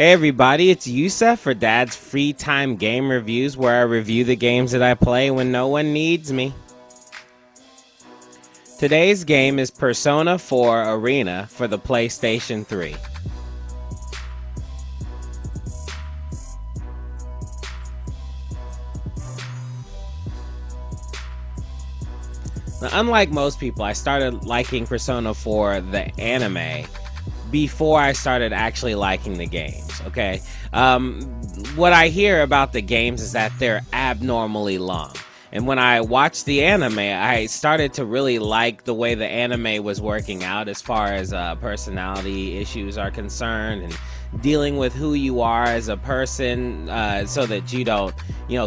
Hey everybody, it's Yusef for Dad's Free Time Game Reviews, where I review the games that I play when no one needs me. Today's game is Persona 4 Arena for the PlayStation 3. Now, unlike most people, I started liking Persona 4 the anime before I started actually liking the games, okay? What I hear about the games is that they're abnormally long. And when I watched the anime, I started to really like the way the anime was working out as far as personality issues are concerned, and dealing with who you are as a person, so that you don't,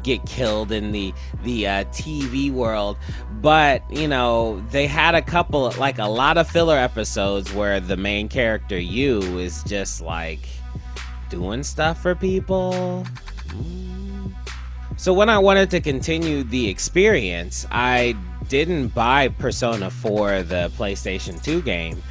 get killed in the TV world. But, they had a lot of filler episodes where the main character, Yu, is just like doing stuff for people. So when I wanted to continue the experience, I didn't buy Persona 4, the PlayStation 2 game.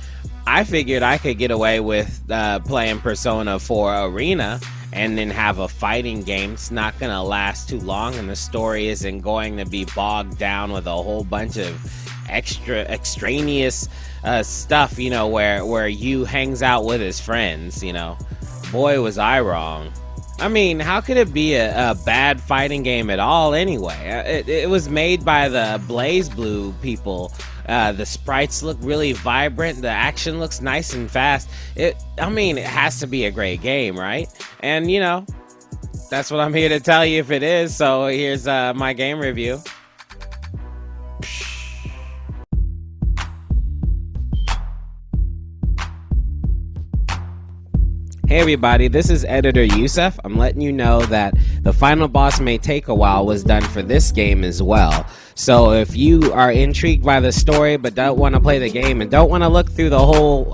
I figured I could get away with playing Persona 4 Arena and then have a fighting game. It's not going to last too long, and the story isn't going to be bogged down with a whole bunch of extraneous stuff, where Yu hangs out with his friends, Boy, was I wrong. I mean, how could it be a bad fighting game at all anyway? It was made by the Blaze Blue people. The sprites look really vibrant. The action looks nice and fast. It has to be a great game, right? And, that's what I'm here to tell you if it is. So here's my game review. Hey everybody, this is Editor Yusef. I'm letting you know that the final boss may take a while was done for this game as well. So if you are intrigued by the story but don't want to play the game and don't want to look through the whole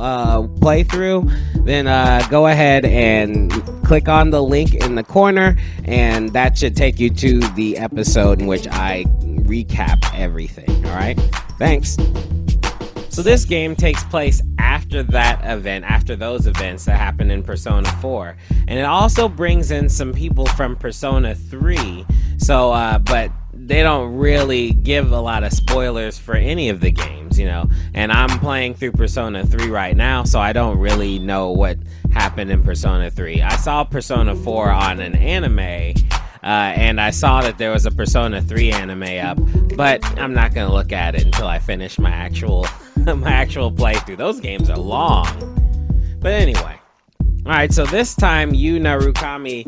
playthrough, then go ahead and click on the link in the corner, and that should take you to the episode in which I recap everything. Alright? Thanks. So this game takes place after those events that happened in Persona 4. And it also brings in some people from Persona 3. So, but they don't really give a lot of spoilers for any of the games, And I'm playing through Persona 3 right now, so I don't really know what happened in Persona 3. I saw Persona 4 on an anime, and I saw that there was a Persona 3 anime up, but I'm not going to look at it until I finish my actual playthrough. Those games are long. But anyway. Alright, so this time Yu Narukami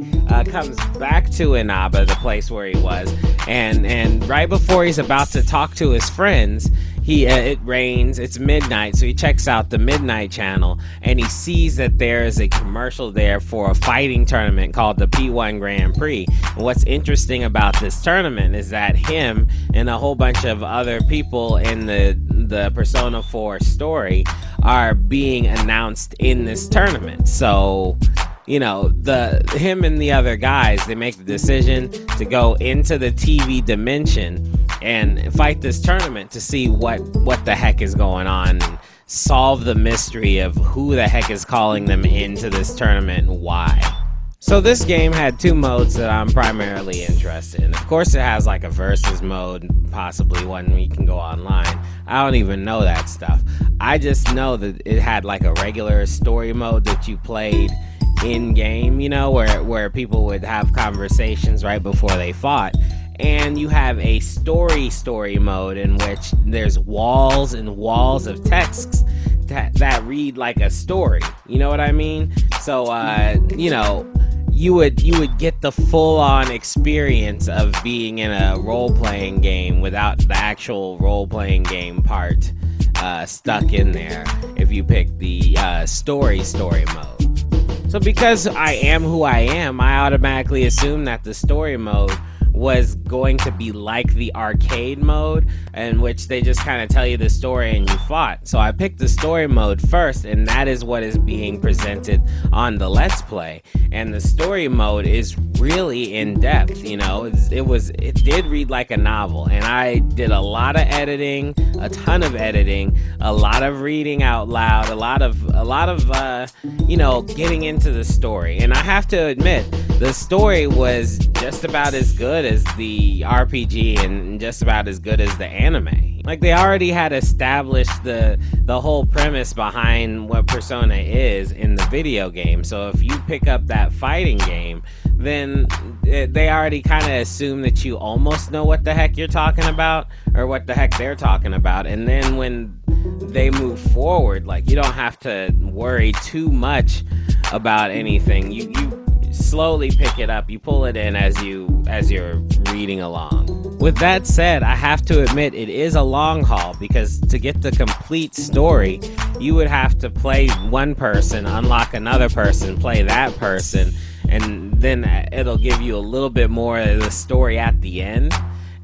comes back to Inaba, the place where he was, and right before he's about to talk to his friends, it rains, it's midnight, so he checks out the Midnight Channel, and he sees that there is a commercial there for a fighting tournament called the P1 Grand Prix. And what's interesting about this tournament is that him and a whole bunch of other people in the Persona 4 story are being announced in this tournament. So, him and the other guys, they make the decision to go into the TV dimension and fight this tournament to see what the heck is going on and solve the mystery of who the heck is calling them into this tournament and why. So this game had two modes that I'm primarily interested in. Of course, it has like a versus mode, possibly one where you can go online. I don't even know that stuff. I just know that it had like a regular story mode that you played in game, where people would have conversations right before they fought. And you have a story mode in which there's walls and walls of texts that read like a story. You know what I mean? So, you would get the full-on experience of being in a role-playing game without the actual role-playing game part stuck in there if you pick the story mode. So because I am who I am, I automatically assume that the story mode was going to be like the arcade mode, in which they just kind of tell you the story and you fought. So I picked the story mode first, and that is what is being presented on the Let's Play. And the story mode is really in depth. You know, it did read like a novel, and I did a lot of editing, a ton of editing, a lot of reading out loud, a lot of you know, getting into the story. And I have to admit, the story was just about as good as the RPG and just about as good as the anime. Like, they already had established the whole premise behind what Persona is in the video game. So if you pick up that fighting game, then they already kind of assume that you almost know what the heck you're talking about, or what the heck they're talking about. And then when they move forward, like, you don't have to worry too much about anything. You slowly pick it up, you pull it in as you're reading along. With that said, I have to admit it is a long haul, because to get the complete story, you would have to play one person, unlock another person, play that person, and then it'll give you a little bit more of the story at the end.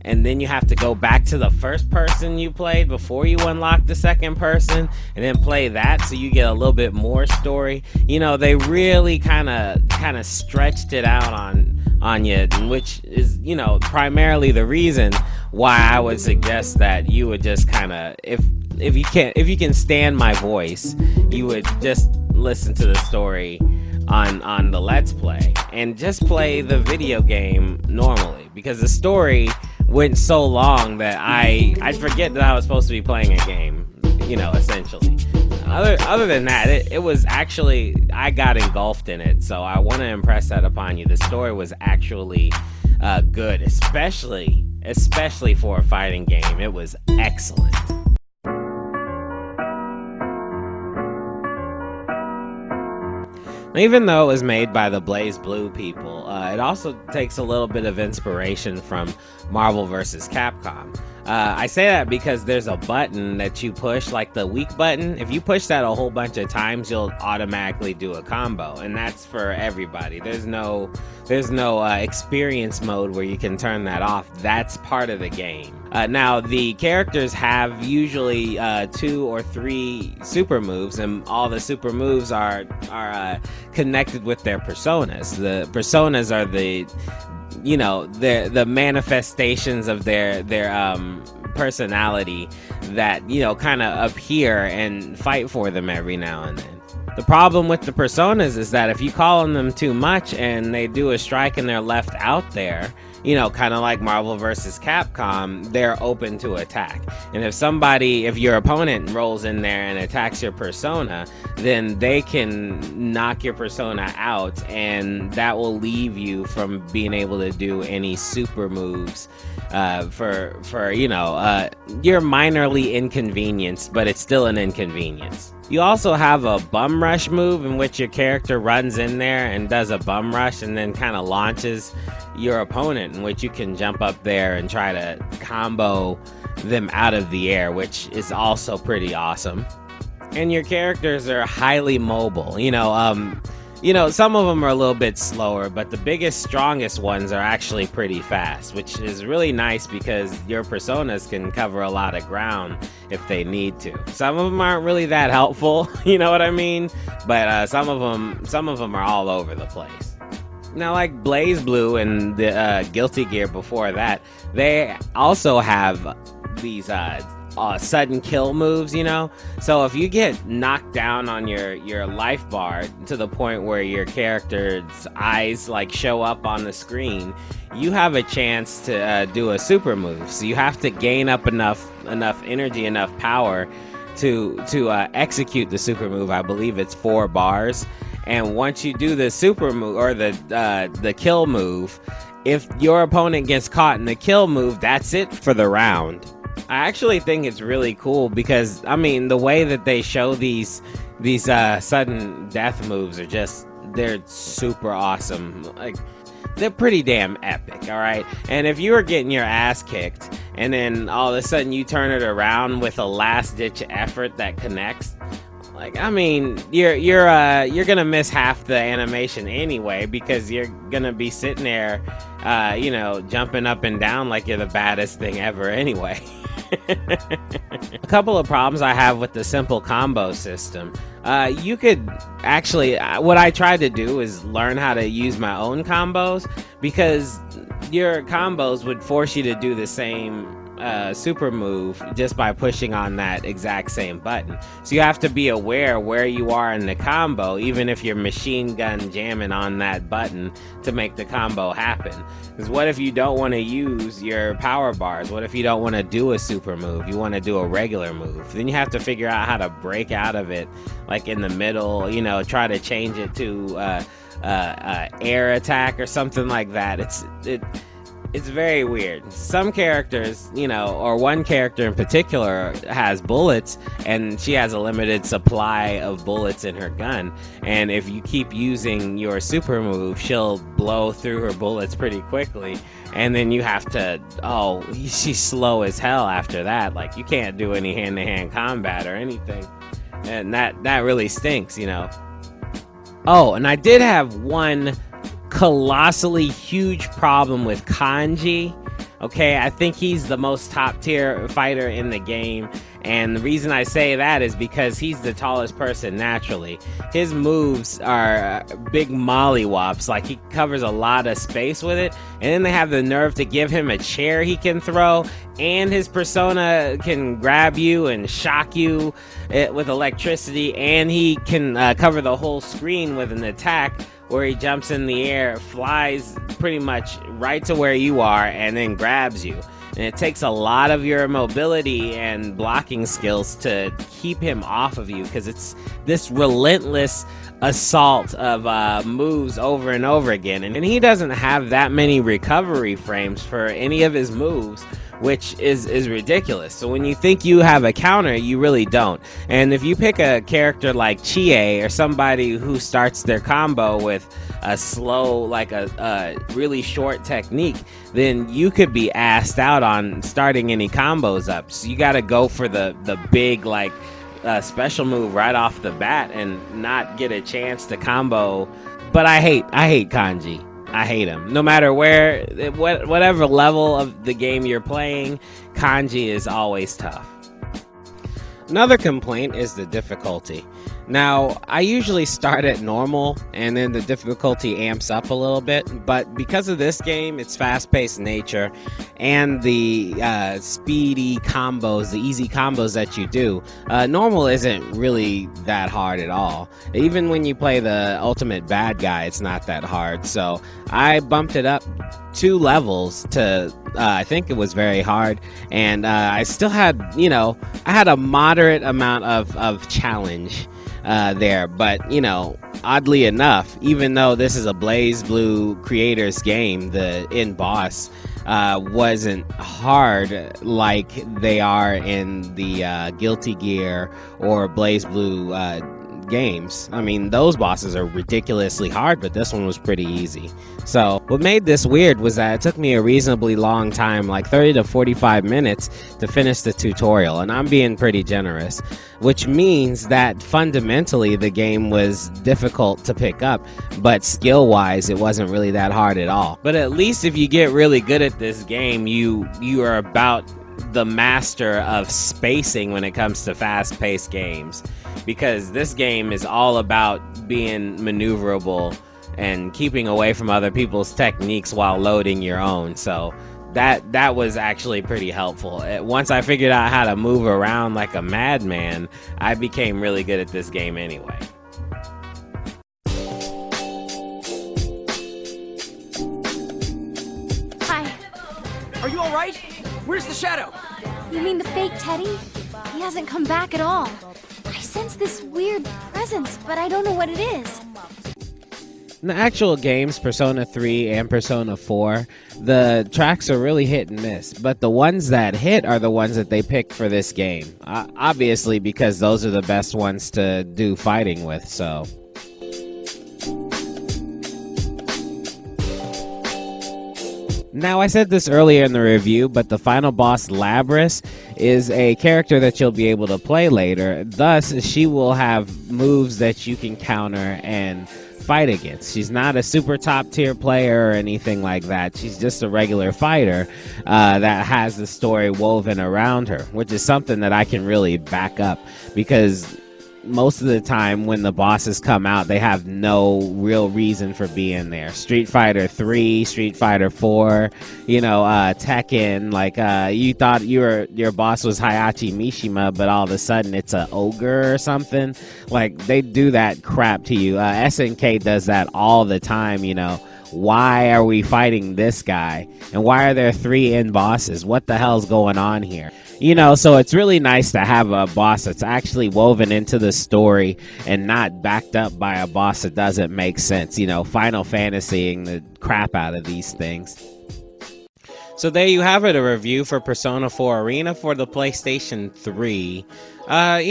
And then you have to go back to the first person you played before you unlock the second person, and then play that, so you get a little bit more story. You know, they really kind of stretched it out on you, which is, you know, primarily the reason why I would suggest that you would just kind of, if you can stand my voice, you would just listen to the story on the Let's Play and just play the video game normally, because the story went so long that I'd forget that I was supposed to be playing a game, you know, essentially. Other than that, it was actually, I got engulfed in it, so I want to impress that upon you. The story was actually good, especially for a fighting game. It was excellent. Even though it was made by the Blaze Blue people, it also takes a little bit of inspiration from Marvel vs. Capcom. I say that because there's a button that you push, like the weak button. If you push that a whole bunch of times, you'll automatically do a combo, and that's for everybody. There's no experience mode where you can turn that off. That's part of the game. Now, the characters have usually 2 or 3 super moves, and all the super moves are connected with their personas. The personas are the manifestations of their personality that, you know, kind of appear and fight for them every now and then. The problem with the personas is that if you call on them too much and they do a strike and they're left out there, you know, kind of like Marvel vs. Capcom, they're open to attack. And if your opponent rolls in there and attacks your persona, then they can knock your persona out, and that will leave you from being able to do any super moves for you're minorly inconvenienced, but it's still an inconvenience. You also have a bum rush move, in which your character runs in there and does a bum rush and then kind of launches your opponent, in which you can jump up there and try to combo them out of the air, which is also pretty awesome. And your characters are highly mobile. Some of them are a little bit slower, but the biggest, strongest ones are actually pretty fast, which is really nice because your personas can cover a lot of ground if they need to. Some of them aren't really that helpful, you know what I mean? But some of them are all over the place. Now, like Blaze Blue and the Guilty Gear before that, they also have these sudden kill moves, you know? So if you get knocked down on your life bar to the point where your character's eyes like show up on the screen, you have a chance to do a super move. So you have to gain up enough energy, enough power to execute the super move. I believe it's 4 bars. And once you do the super move, or the kill move, if your opponent gets caught in the kill move, that's it for the round. I actually think it's really cool because, I mean, the way that they show these sudden death moves they're super awesome. Like, they're pretty damn epic, all right? And if you were getting your ass kicked and then all of a sudden you turn it around with a last-ditch effort that connects, Like, I mean, you're gonna miss half the animation anyway because you're gonna be sitting there, you know, jumping up and down like you're the baddest thing ever anyway. A couple of problems I have with the simple combo system. You could actually, what I tried to do is learn how to use my own combos, because your combos would force you to do the same super move just by pushing on that exact same button. So you have to be aware where you are in the combo, even if you're machine gun jamming on that button to make the combo happen. Because what if you don't want to use your power bars? What if you don't want to do a super move? You want to do a regular move? Then you have to figure out how to break out of it, like in the middle, you know, try to change it to air attack or something like that. It's very weird. Some characters, you know, or one character in particular has bullets, and she has a limited supply of bullets in her gun. And if you keep using your super move, she'll blow through her bullets pretty quickly. And then you have to, oh, she's slow as hell after that. Like, you can't do any hand-to-hand combat or anything. And that really stinks, you know. Oh, and I did have one colossally huge problem with Kanji. Okay, I think he's the most top tier fighter in the game, and the reason I say that is because he's the tallest person naturally. His moves are big mollywops, like he covers a lot of space with it, and then they have the nerve to give him a chair he can throw, and his persona can grab you and shock you with electricity, and he can cover the whole screen with an attack where he jumps in the air, flies pretty much right to where you are, and then grabs you. And it takes a lot of your mobility and blocking skills to keep him off of you, because it's this relentless assault of moves over and over again. And he doesn't have that many recovery frames for any of his moves, which is ridiculous. So when you think you have a counter, you really don't. And if you pick a character like Chie, or somebody who starts their combo with a slow, like a really short technique, then you could be assed out on starting any combos up. So you got to go for the big, like, special move right off the bat and not get a chance to combo. But I hate Kanji. I hate him. No matter whatever level of the game you're playing, Kanji is always tough. Another complaint is the difficulty. Now, I usually start at normal, and then the difficulty amps up a little bit, but because of this game, its fast-paced nature, and the speedy combos, the easy combos that you do, normal isn't really that hard at all. Even when you play the ultimate bad guy, it's not that hard, so I bumped it up 2 levels to, I think it was very hard, and I still had, you know, I had a moderate amount of challenge there, but, you know, oddly enough, even though this is a BlazBlue creators game, the end boss wasn't hard like they are in the Guilty Gear or BlazBlue games. I mean, those bosses are ridiculously hard, but this one was pretty easy. So what made this weird was that it took me a reasonably long time, like 30 to 45 minutes, to finish the tutorial, and I'm being pretty generous, which means that fundamentally the game was difficult to pick up, but skill-wise it wasn't really that hard at all. But at least if you get really good at this game, you are about the master of spacing when it comes to fast-paced games, because this game is all about being maneuverable and keeping away from other people's techniques while loading your own. So that was actually pretty helpful. Once I figured out how to move around like a madman, I became really good at this game anyway. Hi. Are you all right? Where's the shadow? You mean the fake Teddy? He hasn't come back at all. I sense this weird presence, but I don't know what it is. In the actual games, Persona 3 and Persona 4, the tracks are really hit and miss, but the ones that hit are the ones that they pick for this game. Obviously, because those are the best ones to do fighting with, so... Now, I said this earlier in the review, but the final boss, Labris, is a character that you'll be able to play later. Thus, she will have moves that you can counter and fight against. She's not a super top tier player or anything like that. She's just a regular fighter that has the story woven around her, which is something that I can really back up, because most of the time when the bosses come out, they have no real reason for being there. Street Fighter 3, Street Fighter 4, Tekken, like you thought your boss was Hayachi Mishima, but all of a sudden it's an ogre or something. Like, they do that crap to you. SNK does that all the time. Why are we fighting this guy? And why are there 3 end bosses? What the hell's going on here? So it's really nice to have a boss that's actually woven into the story and not backed up by a boss that doesn't make sense. Final Fantasying the crap out of these things. So there you have it, a review for Persona 4 Arena for the PlayStation 3. I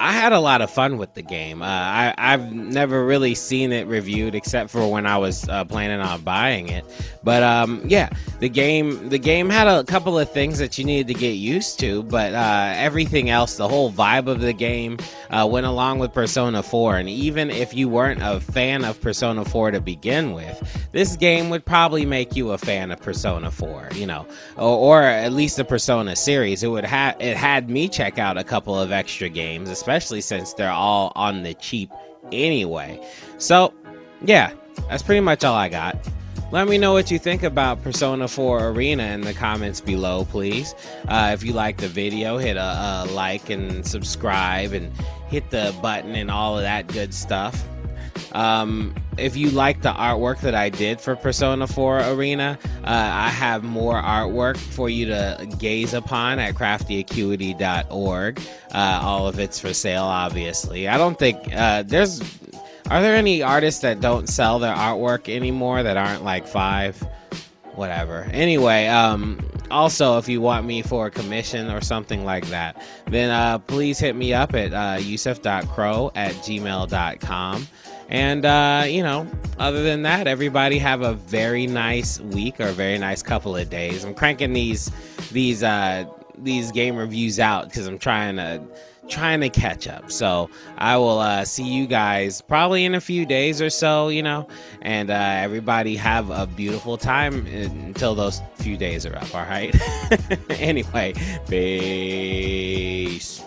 had a lot of fun with the game. I've never really seen it reviewed except for when I was planning on buying it. But the game had a couple of things that you needed to get used to, but everything else, the whole vibe of the game went along with Persona 4. And even if you weren't a fan of Persona 4 to begin with, this game would probably make you a fan of Persona 4, or at least the Persona series. It had me check out a couple of extra games, especially since they're all on the cheap anyway. So yeah, that's pretty much all I got. Let me know what you think about Persona 4 Arena in the comments below, please. If you like the video, hit a like and subscribe and hit the button and all of that good stuff. If you like the artwork that I did for Persona 4 Arena, I have more artwork for you to gaze upon at craftyacuity.org. All of it's for sale, obviously. I don't think are there any artists that don't sell their artwork anymore that aren't like 5? Whatever. Anyway, also, if you want me for a commission or something like that, then please hit me up at yusef.crow@gmail.com. And, other than that, everybody have a very nice week or a very nice couple of days. I'm cranking these game reviews out because I'm trying to catch up. So I will see you guys probably in a few days or so, and everybody have a beautiful time until those few days are up. All right. Anyway, peace.